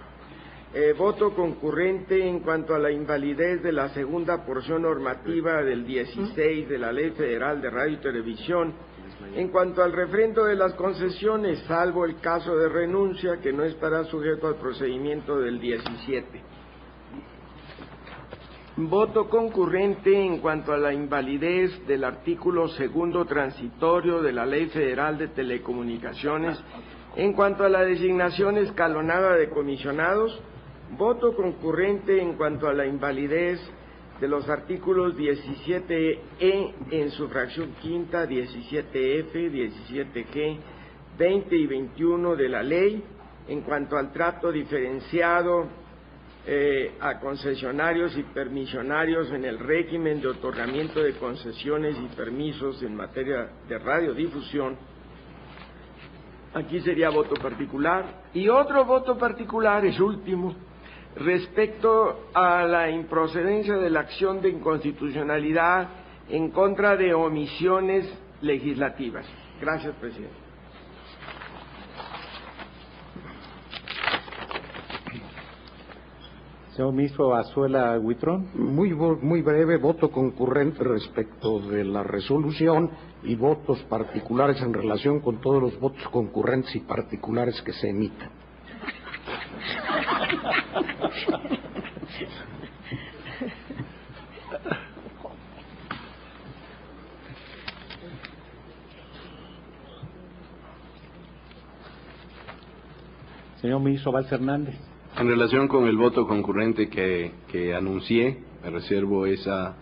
Voto concurrente en cuanto a la invalidez de la segunda porción normativa del 16 de la Ley Federal de Radio y Televisión en cuanto al refrendo de las concesiones, salvo el caso de renuncia que no estará sujeto al procedimiento del 17. Voto concurrente en cuanto a la invalidez del artículo segundo transitorio de la Ley Federal de Telecomunicaciones en cuanto a la designación escalonada de comisionados. Voto concurrente en cuanto a la invalidez de los artículos 17E en su fracción quinta, 17F, 17G, 20 y 21 de la ley, en cuanto al trato diferenciado a concesionarios y permisionarios en el régimen de otorgamiento de concesiones y permisos en materia de radiodifusión. Aquí sería voto particular. Y otro voto particular, es último, respecto a la improcedencia de la acción de inconstitucionalidad en contra de omisiones legislativas. Gracias, presidente. Señor ministro Azuela Huitrón. Muy breve, voto concurrente respecto de la resolución y votos particulares en relación con todos los votos concurrentes y particulares que se emitan. Señor ministro Valls Hernández. En relación con el voto concurrente que anuncié, me reservo ese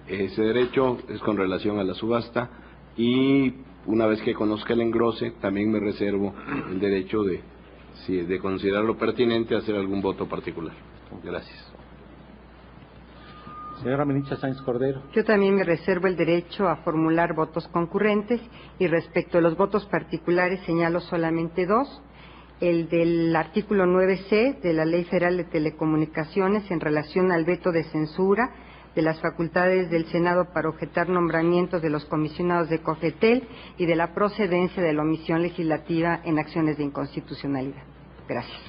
derecho, es con relación a la subasta, y una vez que conozca el engrose, también me reservo el derecho de considerarlo pertinente hacer algún voto particular. Gracias. Señora Menicha Sáenz Cordero. Yo también me reservo el derecho a formular votos concurrentes, y respecto a los votos particulares señalo solamente dos. El del artículo 9C de la Ley Federal de Telecomunicaciones en relación al veto de censura de las facultades del Senado para objetar nombramientos de los comisionados de COFETEL y de la procedencia de la omisión legislativa en acciones de inconstitucionalidad. Gracias.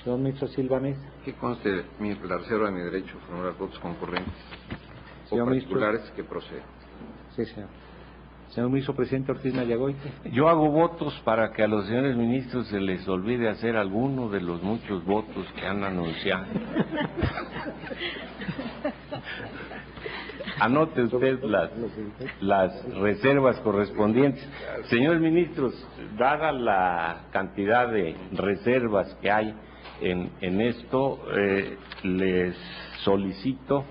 Señor ministro Silva Mesa. Que conste la reserva de mi derecho a formular votos concurrentes Señor o particulares ministro. que proceda. Sí, señor. Señor ministro presidente Ortiz Nayagoite. Yo hago votos para que a los señores ministros se les olvide hacer alguno de los muchos votos que han anunciado. Anote usted las reservas correspondientes. Señores ministros, dada la cantidad de reservas que hay en esto, les solicito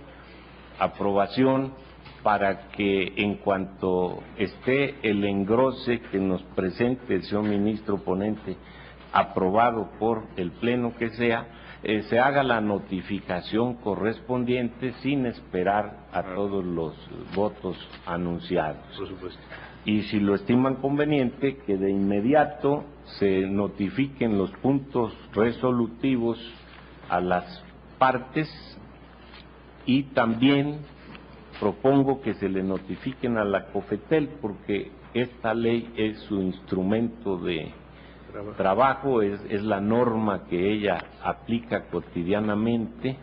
aprobación para que en cuanto esté el engrose que nos presente el señor ministro ponente aprobado por el pleno que sea, se haga la notificación correspondiente sin esperar a todos los votos anunciados. Por supuesto. Y si lo estiman conveniente, que de inmediato se notifiquen los puntos resolutivos a las partes, y también propongo que se le notifiquen a la COFETEL, porque esta ley es su instrumento de trabajo, es la norma que ella aplica cotidianamente.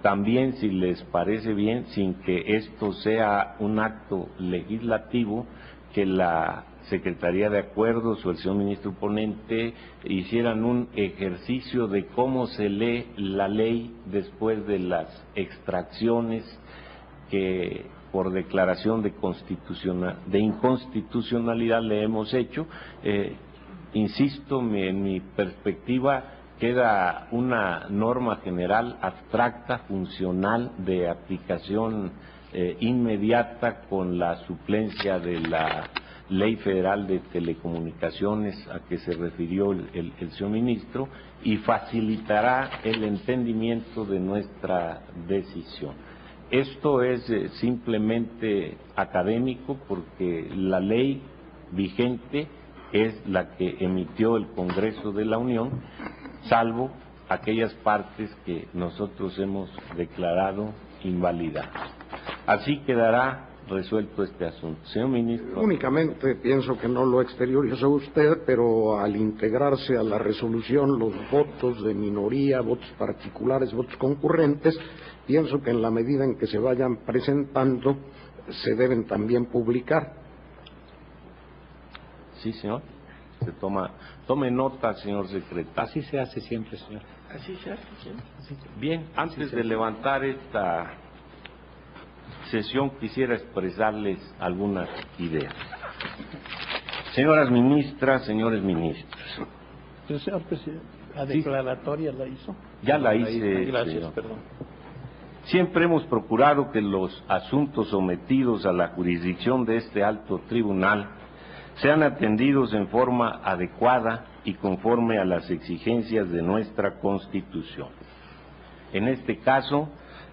También, si les parece bien, sin que esto sea un acto legislativo, que la Secretaría de Acuerdos o el señor ministro ponente hicieran un ejercicio de cómo se lee la ley después de las extracciones que por declaración de inconstitucionalidad le hemos hecho. Insisto, en mi perspectiva queda una norma general abstracta, funcional, de aplicación inmediata, con la suplencia de la Ley Federal de Telecomunicaciones a que se refirió el señor ministro, y facilitará el entendimiento de nuestra decisión. Esto es simplemente académico, porque la ley vigente es la que emitió el Congreso de la Unión, salvo aquellas partes que nosotros hemos declarado invalidadas. Así quedará resuelto este asunto. Señor ministro. Únicamente pienso que no lo exteriorizó usted, pero al integrarse a la resolución los votos de minoría, votos particulares, votos concurrentes, pienso que en la medida en que se vayan presentando se deben también publicar. Sí, señor. Tome nota, señor secretario. Así se hace siempre, señor. Así se hace siempre. Bien, antes de levantar esta sesión quisiera expresarles algunas ideas. Señoras ministras, señores ministros. Señor presidente, ¿la declaratoria la hizo? Ya la hice, Gracias, señor. perdón. Siempre hemos procurado que los asuntos sometidos a la jurisdicción de este alto tribunal sean atendidos en forma adecuada y conforme a las exigencias de nuestra Constitución. En este caso,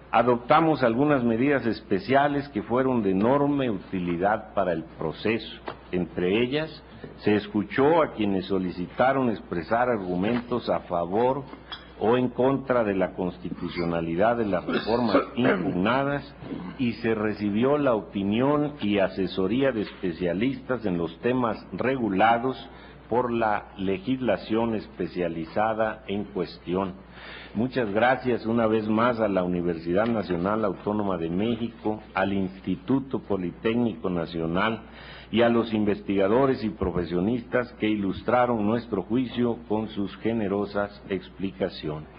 adoptamos algunas medidas especiales que fueron de enorme utilidad para el proceso. Entre ellas, se escuchó a quienes solicitaron expresar argumentos a favor o en contra de la constitucionalidad de las reformas impugnadas, y se recibió la opinión y asesoría de especialistas en los temas regulados por la legislación especializada en cuestión. Muchas gracias una vez más a la Universidad Nacional Autónoma de México, al Instituto Politécnico Nacional y a los investigadores y profesionistas que ilustraron nuestro juicio con sus generosas explicaciones.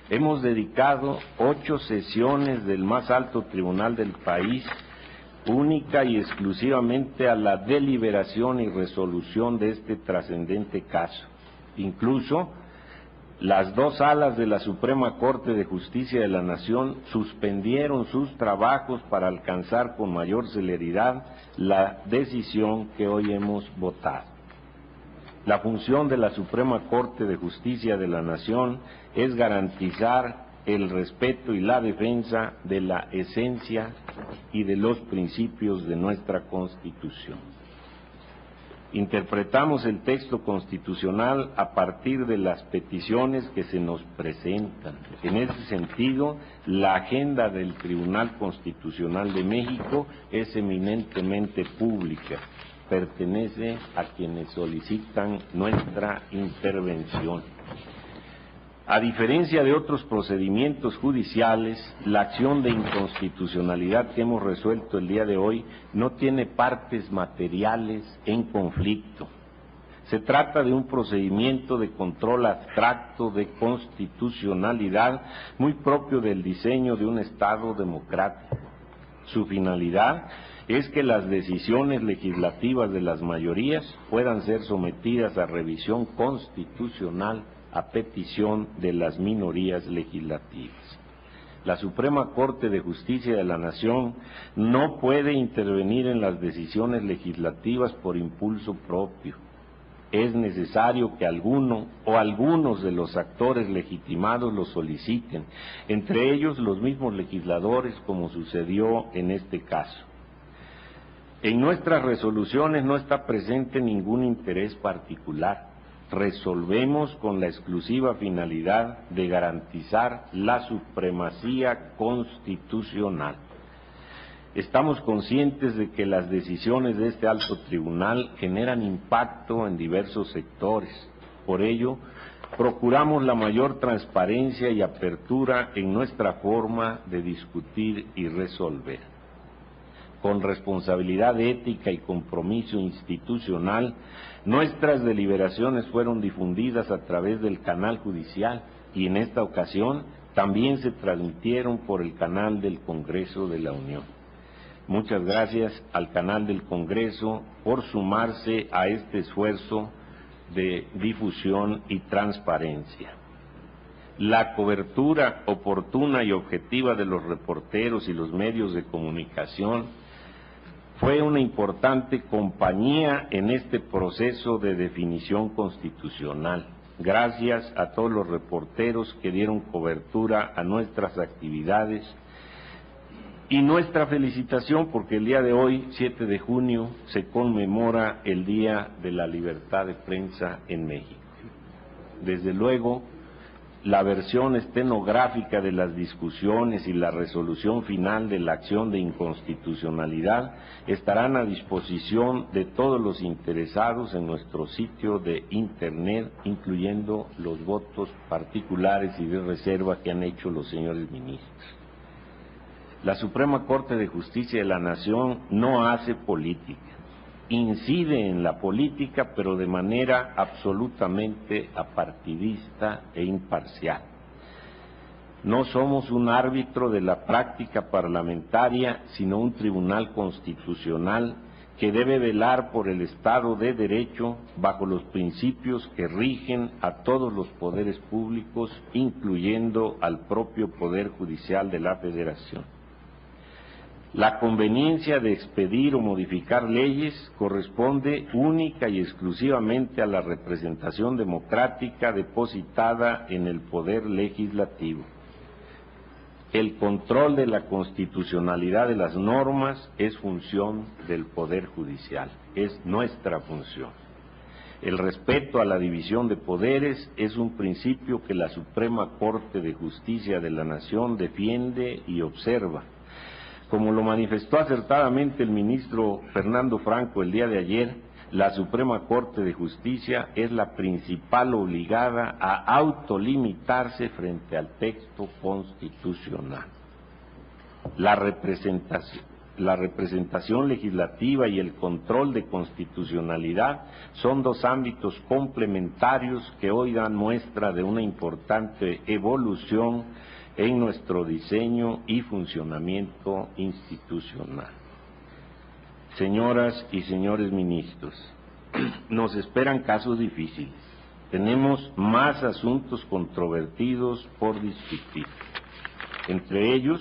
Hemos dedicado 8 sesiones del más alto tribunal del país, única y exclusivamente a la deliberación y resolución de este trascendente caso. Incluso, las 2 salas de la Suprema Corte de Justicia de la Nación suspendieron sus trabajos para alcanzar con mayor celeridad la decisión que hoy hemos votado. La función de la Suprema Corte de Justicia de la Nación es garantizar el respeto y la defensa de la esencia y de los principios de nuestra Constitución. Interpretamos el texto constitucional a partir de las peticiones que se nos presentan. En ese sentido, la agenda del Tribunal Constitucional de México es eminentemente pública, pertenece a quienes solicitan nuestra intervención. A diferencia de otros procedimientos judiciales, la acción de inconstitucionalidad que hemos resuelto el día de hoy no tiene partes materiales en conflicto. Se trata de un procedimiento de control abstracto de constitucionalidad muy propio del diseño de un Estado democrático. Su finalidad es que las decisiones legislativas de las mayorías puedan ser sometidas a revisión constitucional a petición de las minorías legislativas. La Suprema Corte de Justicia de la Nación no puede intervenir en las decisiones legislativas por impulso propio. Es necesario que alguno o algunos de los actores legitimados lo soliciten, entre ellos los mismos legisladores, como sucedió en este caso. En nuestras resoluciones no está presente ningún interés particular. Resolvemos con la exclusiva finalidad de garantizar la supremacía constitucional. Estamos conscientes de que las decisiones de este alto tribunal generan impacto en diversos sectores. Por ello, procuramos la mayor transparencia y apertura en nuestra forma de discutir y resolver. Con responsabilidad ética y compromiso institucional, nuestras deliberaciones fueron difundidas a través del canal judicial y en esta ocasión también se transmitieron por el canal del Congreso de la Unión. Muchas gracias al canal del Congreso por sumarse a este esfuerzo de difusión y transparencia. La cobertura oportuna y objetiva de los reporteros y los medios de comunicación fue una importante compañía en este proceso de definición constitucional. Gracias a todos los reporteros que dieron cobertura a nuestras actividades y nuestra felicitación porque el día de hoy, 7 de junio, se conmemora el Día de la Libertad de Prensa en México. Desde luego, la versión estenográfica de las discusiones y la resolución final de la acción de inconstitucionalidad estarán a disposición de todos los interesados en nuestro sitio de internet, incluyendo los votos particulares y de reserva que han hecho los señores ministros. La Suprema Corte de Justicia de la Nación no hace política. Incide en la política, pero de manera absolutamente apartidista e imparcial. No somos un árbitro de la práctica parlamentaria, sino un tribunal constitucional que debe velar por el Estado de Derecho bajo los principios que rigen a todos los poderes públicos, incluyendo al propio Poder Judicial de la Federación. La conveniencia de expedir o modificar leyes corresponde única y exclusivamente a la representación democrática depositada en el Poder Legislativo. El control de la constitucionalidad de las normas es función del Poder Judicial, es nuestra función. El respeto a la división de poderes es un principio que la Suprema Corte de Justicia de la Nación defiende y observa. Como lo manifestó acertadamente el ministro Fernando Franco el día de ayer, la Suprema Corte de Justicia es la principal obligada a autolimitarse frente al texto constitucional. La representación legislativa y el control de constitucionalidad son dos ámbitos complementarios que hoy dan muestra de una importante evolución en nuestro diseño y funcionamiento institucional. Señoras y señores ministros, nos esperan casos difíciles. Tenemos más asuntos controvertidos por discutir. Entre ellos,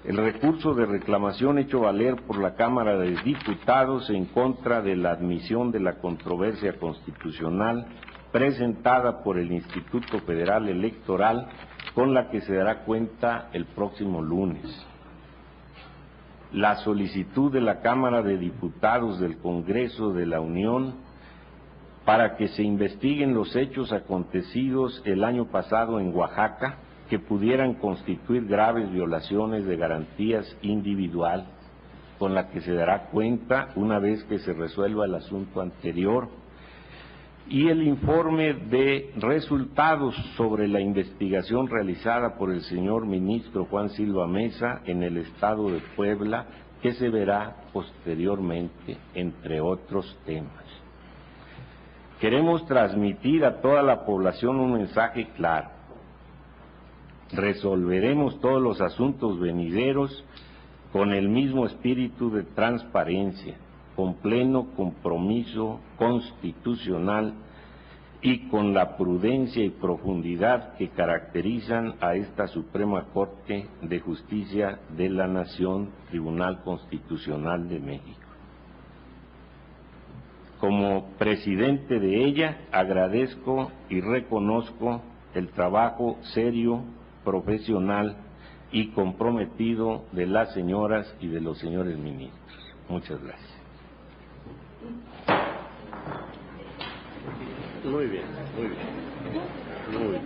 el recurso de reclamación hecho valer por la Cámara de Diputados en contra de la admisión de la controversia constitucional presentada por el Instituto Federal Electoral, con la que se dará cuenta el próximo lunes. La solicitud de la Cámara de Diputados del Congreso de la Unión para que se investiguen los hechos acontecidos el año pasado en Oaxaca, que pudieran constituir graves violaciones de garantías individuales, con la que se dará cuenta una vez que se resuelva el asunto anterior, y el informe de resultados sobre la investigación realizada por el señor ministro Juan Silva Mesa en el estado de Puebla, que se verá posteriormente, entre otros temas. Queremos transmitir a toda la población un mensaje claro. Resolveremos todos los asuntos venideros con el mismo espíritu de transparencia, con pleno compromiso constitucional y con la prudencia y profundidad que caracterizan a esta Suprema Corte de Justicia de la Nación, Tribunal Constitucional de México. Como presidente de ella, agradezco y reconozco el trabajo serio, profesional y comprometido de las señoras y de los señores ministros. Muchas gracias. Muy bien, muy bien. Muy bien.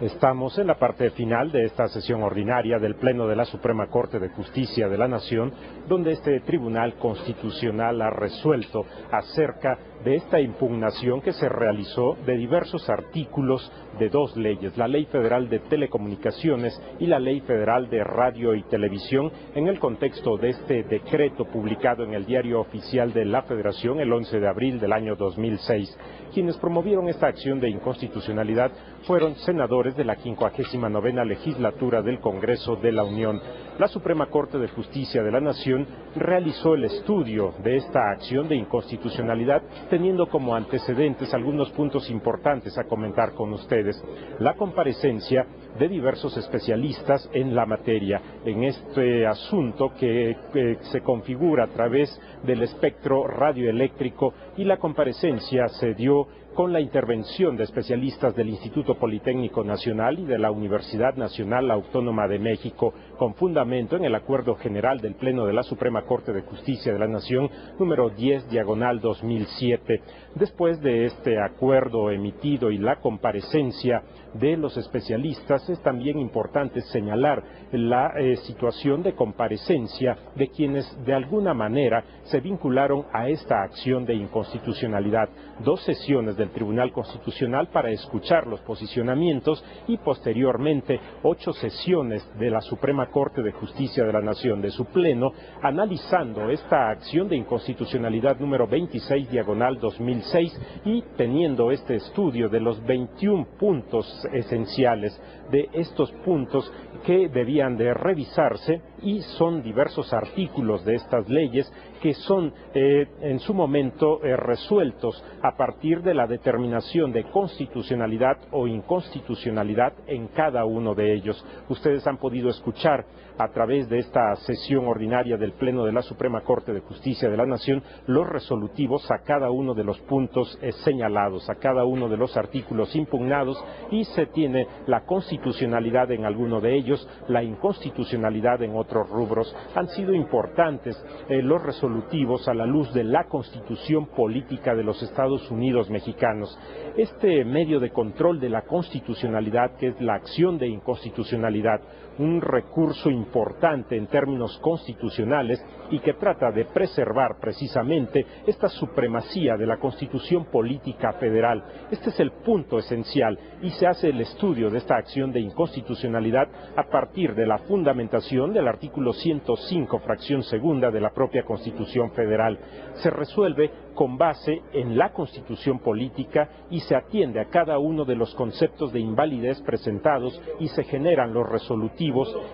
Estamos en la parte final de esta sesión ordinaria del Pleno de la Suprema Corte de Justicia de la Nación, donde este Tribunal Constitucional ha resuelto acerca de esta impugnación que se realizó de diversos artículos de dos leyes, la Ley Federal de Telecomunicaciones y la Ley Federal de Radio y Televisión, en el contexto de este decreto publicado en el Diario Oficial de la Federación el 11 de abril del año 2006. Quienes promovieron esta acción de inconstitucionalidad fueron senadores de la 59ª legislatura del Congreso de la Unión. La Suprema Corte de Justicia de la Nación realizó el estudio de esta acción de inconstitucionalidad, teniendo como antecedentes algunos puntos importantes a comentar con ustedes. La comparecencia de diversos especialistas en la materia, en este asunto que se configura a través del espectro radioeléctrico, y la comparecencia se dio con la intervención de especialistas del Instituto Politécnico Nacional y de la Universidad Nacional Autónoma de México, con fundamento en el Acuerdo General del Pleno de la Suprema Corte de Justicia de la Nación, número 10/2007. Después de este acuerdo emitido y la comparecencia de los especialistas, es también importante señalar la situación de comparecencia de quienes de alguna manera se vincularon a esta acción de inconstitucionalidad. Dos sesiones del Tribunal Constitucional para escuchar los posicionamientos y posteriormente 8 sesiones de la Suprema Corte de Justicia de la Nación, de su Pleno, analizando esta acción de inconstitucionalidad número 26/2006 y teniendo este estudio de los 21 puntos esenciales, de estos puntos que debían de revisarse, y son diversos artículos de estas leyes que son en su momento resueltos a partir de la determinación de constitucionalidad o inconstitucionalidad en cada uno de ellos. Ustedes han podido escuchar a través de esta sesión ordinaria del Pleno de la Suprema Corte de Justicia de la Nación los resolutivos a cada uno de los puntos señalados, a cada uno de los artículos impugnados, y se tiene la constitucionalidad en alguno de ellos, la inconstitucionalidad en otros rubros. Han sido importantes los resolutivos a la luz de la Constitución política de los Estados Unidos mexicanos. Este medio de control de la constitucionalidad, que es la acción de inconstitucionalidad, un recurso importante en términos constitucionales y que trata de preservar precisamente esta supremacía de la Constitución política federal. Este es el punto esencial y se hace el estudio de esta acción de inconstitucionalidad a partir de la fundamentación del artículo 105, fracción segunda de la propia Constitución federal. Se resuelve con base en la Constitución política y se atiende a cada uno de los conceptos de invalidez presentados y se generan los resolutivos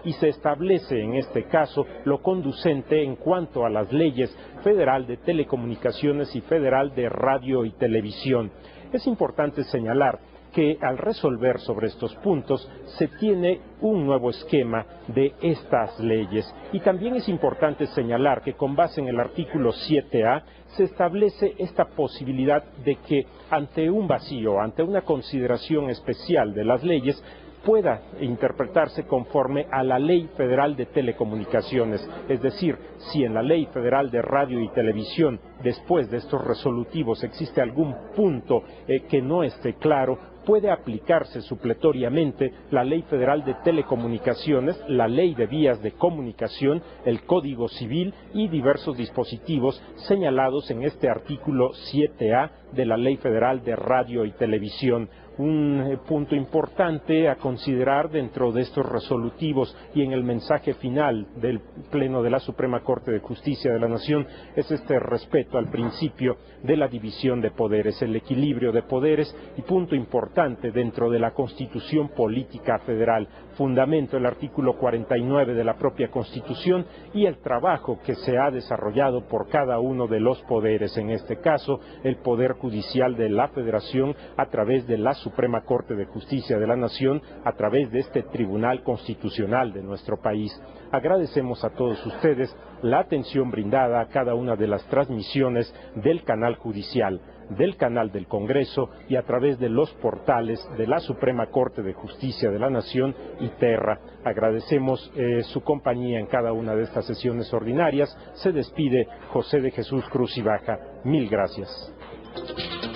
y se establece en este caso lo conducente en cuanto a las leyes federal de telecomunicaciones y federal de radio y televisión. Es importante señalar que al resolver sobre estos puntos se tiene un nuevo esquema de estas leyes. Y también es importante señalar que con base en el artículo 7A se establece esta posibilidad de que ante un vacío, ante una consideración especial de las leyes, pueda interpretarse conforme a la Ley Federal de Telecomunicaciones. Es decir, si en la Ley Federal de Radio y Televisión, después de estos resolutivos, existe algún punto que no esté claro, puede aplicarse supletoriamente la Ley Federal de Telecomunicaciones, la Ley de Vías de Comunicación, el Código Civil y diversos dispositivos señalados en este artículo 7A de la Ley Federal de Radio y Televisión. Un punto importante a considerar dentro de estos resolutivos y en el mensaje final del Pleno de la Suprema Corte de Justicia de la Nación es este respeto al principio de la división de poderes, el equilibrio de poderes, y punto importante dentro de la Constitución Política Federal, fundamento el artículo 49 de la propia Constitución y el trabajo que se ha desarrollado por cada uno de los poderes, en este caso el Poder Judicial de la Federación a través de la Suprema Corte de Justicia de la Nación, a través de este Tribunal Constitucional de nuestro país. Agradecemos a todos ustedes la atención brindada a cada una de las transmisiones del canal judicial, del canal del Congreso y a través de los portales de la Suprema Corte de Justicia de la Nación y Terra. Agradecemos su compañía en cada una de estas sesiones ordinarias. Se despide José de Jesús Cruz y Baja. Mil gracias.